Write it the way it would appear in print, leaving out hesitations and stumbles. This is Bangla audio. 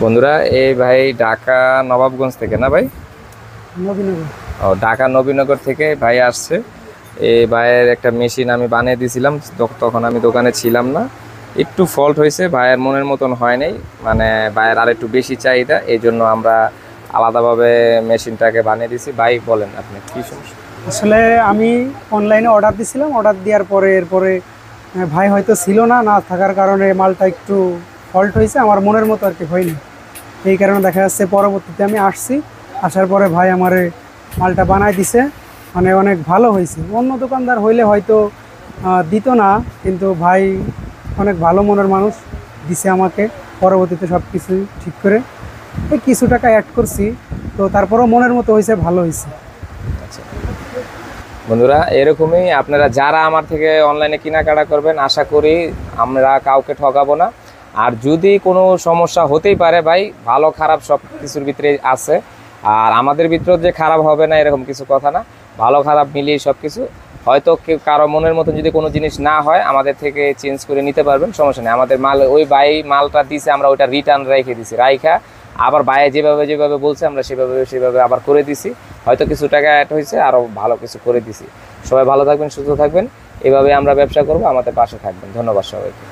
বন্ধুরা, এই ভাই ঢাকা নবাবগঞ্জ থেকে না ভাই? নবীনগর। ও, ঢাকা নবীনগর থেকে ভাই আসছে। এই ভাইয়ের একটা মেশিন আমি বানিয়ে দিয়েছিলাম, তখন আমি দোকানে ছিলাম না। একটু ফল্ট হয়েছে, ভাইয়ের মনের মতন হয় নাই, মানে ভাইয়ের আর একটু বেশি চাহিদা, এই জন্য আমরা আলাদাভাবে মেশিনটাকে বানিয়ে দিয়েছি। ভাই বলেন আপনি কি সমস্যা? আসলে আমি অনলাইনে অর্ডার দিছিলাম, অর্ডার দেওয়ার পরে এরপরে ভাই হয়তো ছিল না, না থাকার কারণে মালটা একটু ফল্ট হয়েছে, আমার মনের মতো আর কি হয়নি। এই কারণে দেখা যাচ্ছে পরবর্তীতে আমি আসছি, আসার পরে ভাই আমারে মালটা বানায় দিছে, মানে অনেক ভালো হয়েছে। অন্য দোকানদার হইলে হয়তো দিত না, কিন্তু ভাই অনেক ভালো মনের মানুষ, দিছে আমাকে। পরবর্তীতে সব কিছু ঠিক করে এই কিছু টাকা অ্যাড করছি, তো তারপরেও মনের মতো হয়েছে, ভালো হয়েছে। আচ্ছা বন্ধুরা, এরকমই আপনারা যারা আমার থেকে অনলাইনে কেনাকাটা করবেন, আশা করি আমরা কাউকে ঠকাবো না। আর যদি কোনো সমস্যা হতেই পারে ভাই, ভালো খারাপ সব কিছুর ভিতরে আছে। আর আমাদের ভিতরেও যে খারাপ হবে না এরকম কিছু কথা না, ভালো খারাপ মিলিয়ে সব কিছু। হয়তো কেউ কারো মনের মতো যদি কোনো জিনিস না হয়, আমাদের থেকে চেঞ্জ করে নিতে পারবেন, সমস্যা নেই। আমাদের মাল, ওই ভাই মালটা দিছে, আমরা ওইটা রিটার্ন রেখে দিছি, রাইখা আবার বাইরে যেভাবে যেভাবে বলছে আমরা সেভাবে আবার করে দিছি। হয়তো কিছু টাকা অ্যাড হয়েছে, আরও ভালো কিছু করে দিছি। সবাই ভালো থাকবেন, সুস্থ থাকবেন, এভাবে আমরা ব্যবসা করব, আমাদের পাশে থাকবেন। ধন্যবাদ সবাইকে।